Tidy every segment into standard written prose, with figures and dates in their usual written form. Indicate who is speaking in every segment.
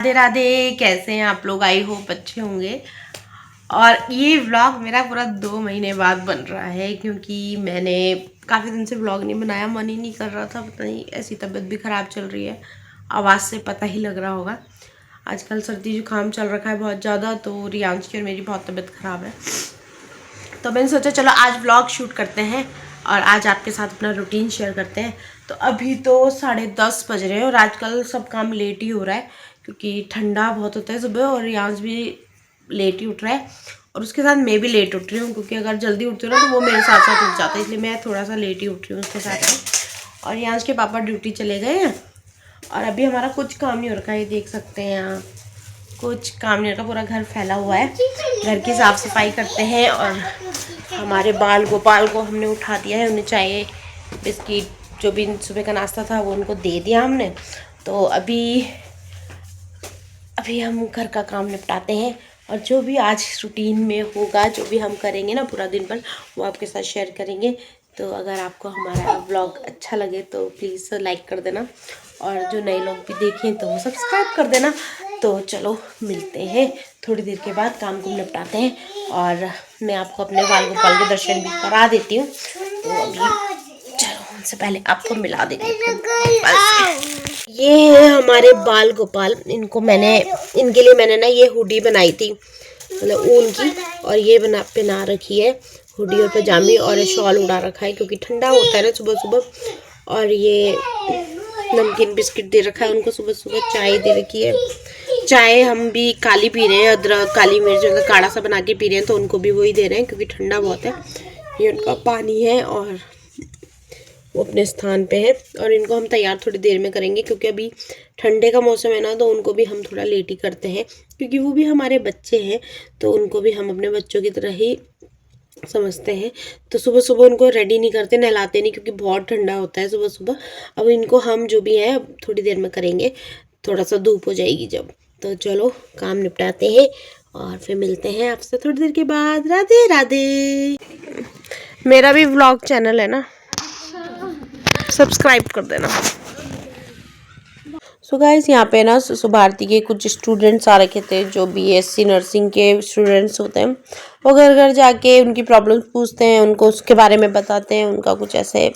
Speaker 1: राधे राधे। कैसे हैं आप लोग? आई होप अच्छे होंगे। और ये व्लॉग मेरा पूरा 2 महीने बाद बन रहा है क्योंकि मैंने काफ़ी दिन से व्लॉग नहीं बनाया, मन ही नहीं कर रहा था। पता नहीं, ऐसी तबीयत भी ख़राब चल रही है, आवाज़ से पता ही लग रहा होगा। आजकल सर्दी जुकाम चल रखा है बहुत ज़्यादा, तो रियांश की और मेरी बहुत तबीयत ख़राब है। तो मैंने सोचा चलो आज व्लॉग शूट करते हैं और आज आपके साथ अपना रूटीन शेयर करते हैं। तो अभी तो 10:30 बज रहे हैं और आजकल सब काम लेट ही हो रहा है क्योंकि ठंडा बहुत होता है सुबह और रियांश भी लेट ही उठ रहा है और उसके साथ मैं भी लेट उठ रही हूँ क्योंकि अगर जल्दी उठती हूँ ना तो वो मेरे साथ साथ उठ जाता है, इसलिए मैं थोड़ा सा लेट ही उठ रही हूँ उसके साथ। और रियांश के पापा ड्यूटी चले गए हैं और अभी हमारा कुछ काम नहीं हो रखा है, ये देख सकते हैं यहाँ कुछ काम नहीं रखा, पूरा घर फैला हुआ है। घर की साफ़ सफाई करते हैं और हमारे बाल गोपाल को हमने उठा दिया है, उन्हें चाहिए बिस्किट, जो भी सुबह का नाश्ता था वो उनको दे दिया हमने। तो अभी हम घर का काम निपटाते हैं और जो भी आज रूटीन में होगा, जो भी हम करेंगे ना पूरा दिन भर, वो आपके साथ शेयर करेंगे। तो अगर आपको हमारा व्लॉग अच्छा लगे तो प्लीज़ लाइक कर देना और जो नए लोग भी देखें तो वो सब्सक्राइब कर देना। तो चलो मिलते हैं थोड़ी देर के बाद, काम को निपटाते हैं और मैं आपको अपने बाल गोपाल के दर्शन भी करा देती हूँ। तो अभी चलो उनसे पहले आपको मिला देती हूँ। ये है हमारे बाल गोपाल, इनके लिए मैंने ना ये हुडी बनाई थी, मतलब ऊन की, और ये पहना रखी है हुडी और पजामी, और ये शॉल उड़ा रखा है क्योंकि ठंडा होता है ना सुबह सुबह। और ये नमकीन बिस्किट दे रखा है उनको, सुबह सुबह चाय दे रखी है। चाय हम भी काली पी रहे हैं, अदरक काली मिर्च का काढ़ा सा बना के पी रहे हैं, तो उनको भी वही दे रहे हैं क्योंकि ठंडा बहुत है। ये उनका पानी है और वो अपने स्थान पे है और इनको हम तैयार थोड़ी देर में करेंगे क्योंकि अभी ठंडे का मौसम है ना, तो उनको भी हम थोड़ा लेट ही करते हैं क्योंकि वो भी हमारे बच्चे हैं, तो उनको भी हम अपने बच्चों की तरह ही समझते हैं। तो सुबह सुबह उनको रेडी नहीं करते, नहलाते नहीं क्योंकि बहुत ठंडा होता है सुबह सुबह। अब इनको हम जो भी है अब थोड़ी देर में करेंगे, थोड़ा सा धूप हो जाएगी जब। तो चलो काम निपटाते हैं और फिर मिलते हैं आपसे थोड़ी देर के बाद। राधे राधे। मेरा भी व्लॉग चैनल है ना, सब्सक्राइब कर देना। सो गाइस, यहाँ पे ना सुभारती के कुछ स्टूडेंट्स आ रखे थे जो बीएससी नर्सिंग के स्टूडेंट्स होते हैं। वो घर घर जाके उनकी प्रॉब्लम्स पूछते हैं, उनको उसके बारे में बताते हैं, उनका कुछ ऐसे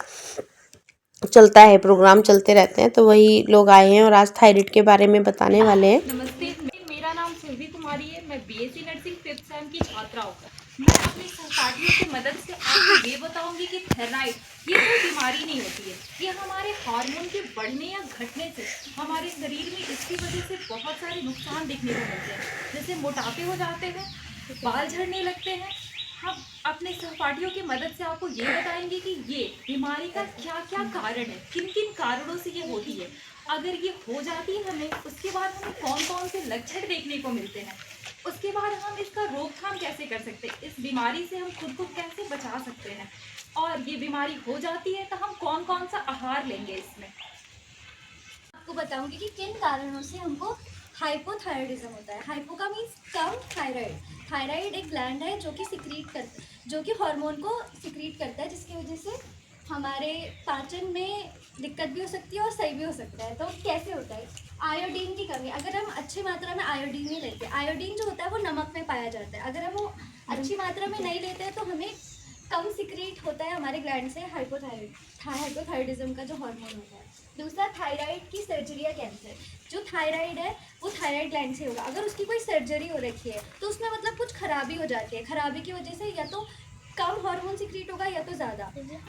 Speaker 1: चलता है, प्रोग्राम चलते रहते हैं। तो वही लोग आए हैं और आज थायराइड के बारे में बताने वाले हैं।
Speaker 2: नमस्ते, मेरा नाम सुरभि कुमारी है। मैं बीएससी नर्सिंग 5th सेम की छात्रा हूँ। मैं अपने सहपाठियों की मदद से आपको ये बताऊंगी कि थायराइड ये कोई बीमारी नहीं होती है। ये हमारे हार्मोन के बढ़ने या घटने से हमारे शरीर में इसकी वजह से बहुत सारे नुकसान देखने को मिलते हैं, जैसे मोटापे हो जाते हैं, बाल झड़ने लगते हैं। हम अपने सहपाठियों की मदद से आपको ये बताएंगे कि ये बीमारी का क्या क्या कारण है, किन किन कारणों से ये होती है। अगर ये हो जाती है हमें, उसके बाद हमें कौन कौन से लक्षण देखने को मिलते हैं, उसके बाद हम इसका रोकथाम कैसे कर सकते हैं, इस बीमारी से हम खुद को कैसे बचा सकते हैं, और ये बीमारी हो जाती है तो हम कौन कौन सा आहार लेंगे। इसमें
Speaker 3: आपको बताऊंगी कि किन कारणों से हमको हाइपोथायराइडिज्म होता है। हाइपो का मीन्स कम, थायराइड। थायराइड एक ग्लैंड है जो कि हार्मोन को सिक्रीट करता है, जिसकी वजह से हमारे पाचन में दिक्कत भी हो सकती है और सही भी हो सकता है। तो कैसे होता है? आयोडीन की कमी, अगर हम अच्छी मात्रा में आयोडीन नहीं लेते, आयोडीन जो होता है वो नमक में पाया जाता है, अगर हम वो अच्छी मात्रा में नहीं लेते हैं तो हमें कम सिक्रीट होता है हमारे ग्लैंड से हाइपोथायराइडिज्म का जो हार्मोन होता है। दूसरा, थायराइड की सर्जरी या कैंसर। जो थायराइड है वो थायराइड ग्लैंड से होगा, अगर उसकी कोई सर्जरी हो रखी है तो उसमें मतलब कुछ खराबी हो जाती है, खराबी की वजह से या तो कम हार्मोन सिक्रीट होगा या तो ज़्यादा।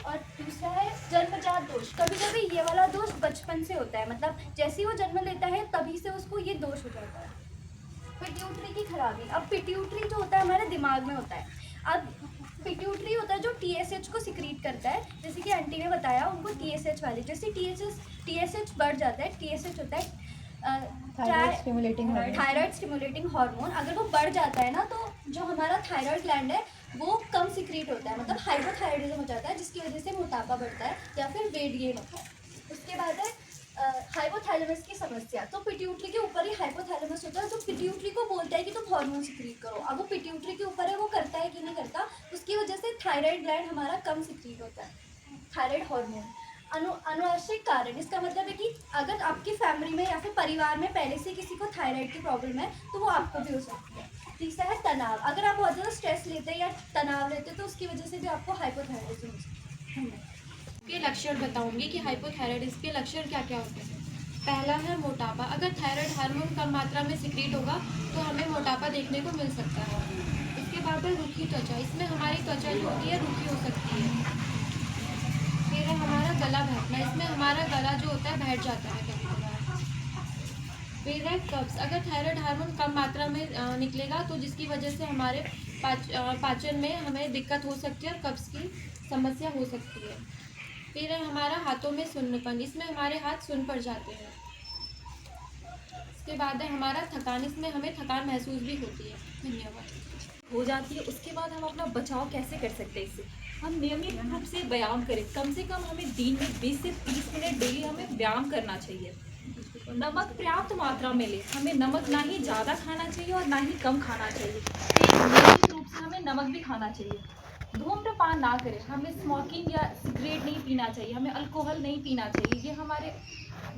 Speaker 3: और दूसरा है जन्मजात दोष। कभी कभी ये वाला दोष बचपन से होता है, मतलब जैसे ही वो जन्म लेता है तभी से उसको ये दोष हो जाता है। पिट्यूटरी की खराबी। अब पिट्यूटरी जो होता है हमारे दिमाग में होता है। अब पिट्यूटरी होता है जो टीएसएच को सिक्रीट करता है, जैसे कि आंटी ने बताया उनको टीएसएच वाली, जैसे टीएसएच बढ़ जाता है, टीएसएच होता है थायराइड स्टिमुलेटिंग हार्मोन। अगर वो बढ़ जाता है ना तो जो हमारा थायराइड ग्लैंड है वो कम सिक्रीट होता है, मतलब हाइपोथायराइडिज्म हो जाता है, जिसकी वजह से मोटापा बढ़ता है या फिर वेट गेन होता है। उसके बाद है हाइपोथैलेमस की समस्या। तो पिट्यूटरी के ऊपर ही हाइपोथैलेमस होता है, जो पिट्यूटरी को बोलता है कि तुम हार्मोन सिक्रीट करो। अब वो पिट्यूटरी के ऊपर है, वो करता है कि नहीं करता, उसकी वजह से थायराइड ग्लैंड हमारा कम सिक्रीट होता है, थायराइड हार्मोन। अनुवांशिक कारण, इसका मतलब है कि अगर आपकी फैमिली में या फिर परिवार में पहले से किसी को थायराइड की प्रॉब्लम है तो वो आपको भी हो सकती है। तीसरा है तनाव, अगर आप बहुत ज़्यादा स्ट्रेस लेते हैं या तनाव लेते हैं तो उसकी वजह से भी आपको हाइपोथायराइडिज्म हो सकता है।
Speaker 2: के लक्षण बताऊंगी कि हाइपोथायराइडिज्म के लक्षण क्या क्या होते हैं। पहला है मोटापा। अगर थायराइड हार्मोन कम मात्रा में सिक्रीट होगा तो हमें मोटापा देखने को मिल सकता है। इसके बाद है रूखी त्वचा। इसमें हमारी त्वचा जो होती है रूखी हो सकती है। फिर है हमारा गला बैठना। इसमें हमारा गला जो होता है बैठ जाता है कभी कभार। फिर है कब्ज। अगर थायराइड हार्मोन कम मात्रा में निकलेगा तो जिसकी वजह से हमारे पाचन में हमें दिक्कत हो सकती है और कब्ज की समस्या हो सकती है। फिर है हमारा हाथों में सुन्नपन। इसमें हमारे हाथ सुन्न पड़ जाते हैं। इसके बाद है हमारा थकान। इसमें हमें थकान महसूस भी होती है। धन्यवाद।
Speaker 4: हो जाती है। उसके बाद हम अपना बचाव कैसे कर सकते हैं इससे? हम नियमित रूप से व्यायाम करें। कम से कम हमें दिन में 20 से 30 मिनट डेली हमें व्यायाम करना चाहिए। नमक पर्याप्त मात्रा में लें। हमें नमक ना ही ज़्यादा खाना चाहिए और ना ही कम खाना चाहिए। नियमित रूप से हमें नमक भी खाना चाहिए। धूम्रपान ना करें। हमें स्मोकिंग या सिगरेट नहीं पीना चाहिए। हमें अल्कोहल नहीं पीना चाहिए। ये हमारे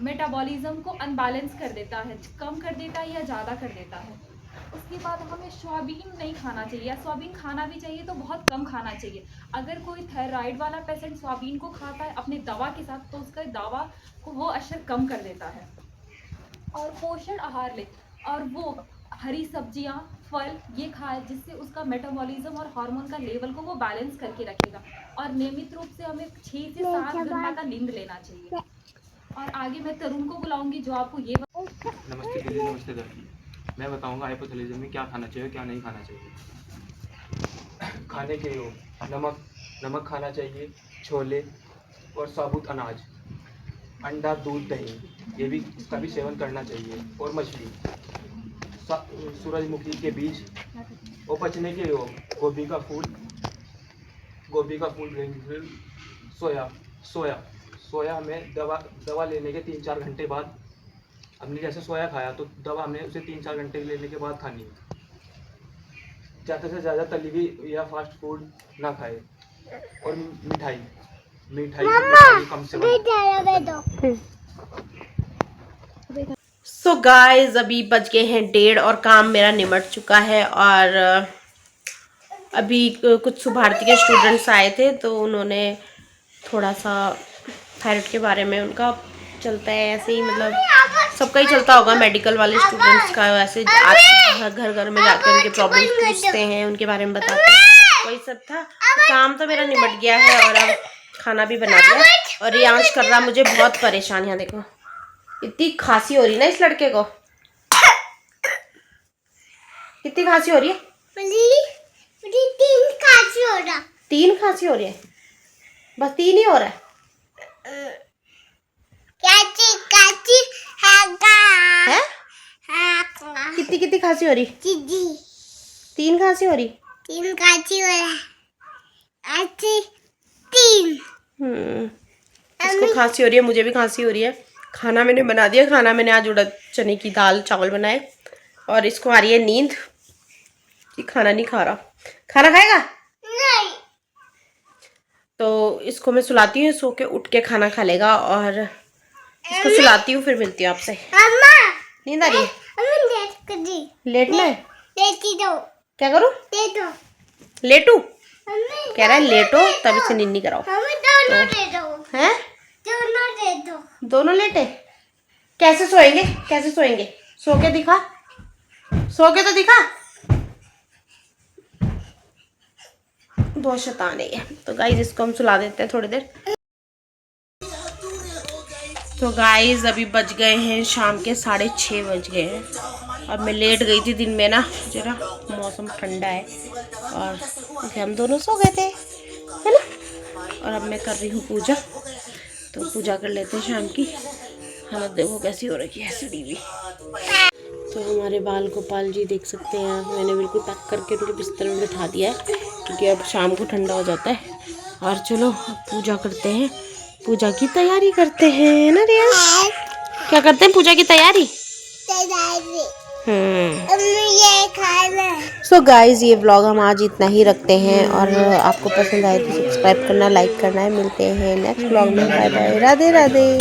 Speaker 4: मेटाबॉलिज्म को अनबैलेंस कर देता है, कम कर देता है या ज़्यादा कर देता है। उसके बाद हमें सोयाबीन नहीं खाना चाहिए, या सोयाबीन खाना भी चाहिए तो बहुत कम खाना चाहिए। अगर कोई थायराइड वाला पेशेंट सोयाबीन को खाता है अपने दवा के साथ तो उसका दवा को वो असर कम कर देता है। और पोषण आहार ले और वो हरी सब्जियां, फल ये खाए जिससे उसका मेटाबॉलिज्म और हार्मोन का लेवल को वो बैलेंस करके रखेगा। और नियमित रूप से हमें 6 से 7 घंटा का नींद लेना चाहिए। और आगे मैं तरुण को बुलाऊंगी जो आपको ये
Speaker 5: नमस्ते दीदी, नमस्ते दादी। मैं बताऊंगा हाइपोथायराइडिज्म में क्या खाना चाहिए क्या नहीं खाना चाहिए। खाने के योग नमक खाना चाहिए, छोले और साबुत अनाज, अंडा, दूध, दही ये भी इसका भी सेवन करना चाहिए। और मछली, सूरजमुखी के बीज। और पचने के योग गोभी का फूल, सोया में दवा लेने के 3-4 घंटे बाद, हमने जैसे सोया खाया तो दवा हमें उसे 3-4 घंटे लेने के बाद खानी है। ज़्यादा से ज़्यादा तली हुई या फास्ट फूड ना खाए। और मिठाई कम से कम।
Speaker 1: सो गाइस अभी बज गए हैं 1:30 और काम मेरा निमट चुका है। और अभी कुछ सुभारती के स्टूडेंट्स आए थे तो उन्होंने थोड़ा सा थायराइड के बारे में, उनका चलता है ऐसे ही, मतलब सबका ही चलता होगा, मेडिकल वाले स्टूडेंट्स का ऐसे घर घर में जाकर उनके प्रॉब्लम्स पूछते हैं, उनके बारे में बताते हैं, वही सब था। काम तो मेरा निमट गया है और अब खाना भी बना दिया। और रियांश कर रहा मुझे बहुत परेशान। यहाँ देखो इतनी खांसी हो रही है ना इस लड़के को, कितनी खांसी हो रही है?
Speaker 6: 3 खांसी हो रहा।
Speaker 1: 3 खांसी हो रही है? बस 3 ही हो रहा है? है? कितनी खांसी हो रही? 3 खांसी हो रही?
Speaker 6: 3 खांसी हो रहा। 3।
Speaker 1: इसको खांसी हो रही है, मुझे भी खांसी हो रही है। खाना मैंने बना दिया। खाना मैंने आज उड़द चने की दाल चावल बनाए। और इसको आ रही है नींद कि खाना नहीं खा रहा। खाना खाएगा
Speaker 6: नहीं
Speaker 1: तो इसको मैं सुलाती हूँ, सो के उठ के खाना खा लेगा। और इसको सुलाती हूँ, फिर मिलती हूँ आपसे।
Speaker 6: अम्मा,
Speaker 1: नींद आ रही है? लेटना है?
Speaker 6: लेटी दो।
Speaker 1: क्या करूँ?
Speaker 6: दे दो।
Speaker 1: लेटू?
Speaker 6: मम्मी
Speaker 1: कह रहा है लेटो तभी से नींद नहीं कराओ।
Speaker 6: मम्मी दोनों दे दो।
Speaker 1: हैं?
Speaker 6: दोनों दे दो।
Speaker 1: दोनों लेटे? कैसे सोएंगे? कैसे सोएंगे? सो के दिखा, सो के तो दिखा। बहुत शैतान है ये। तो गाइस इसको हम सुला देते हैं थोड़ी देर। तो गाइस अभी बज गए हैं शाम के 6:30 बज गए हैं। अब मैं लेट गई थी दिन में ना, जरा मौसम ठंडा है और हम दोनों सो गए थे, है ना। और अब मैं कर रही हूँ पूजा, तो पूजा कर लेते हैं शाम की। हालत देखो कैसी हो रही है, सड़ी हुई। तो हमारे बाल गोपाल जी देख सकते हैं, मैंने बिल्कुल पैक करके उनके बिस्तर में बिठा दिया है क्योंकि अब शाम को ठंडा हो जाता है। और चलो अब पूजा करते हैं, पूजा की तैयारी करते हैं ना रिया। क्या करते हैं? पूजा की तैयारी
Speaker 6: मम्मी ये खाना है।
Speaker 1: सो गाइज ये व्लॉग हम आज इतना ही रखते हैं, और आपको पसंद आए तो सब्सक्राइब करना, लाइक करना है। मिलते हैं नेक्स्ट व्लॉग में। Bye bye, Radhe Radhe.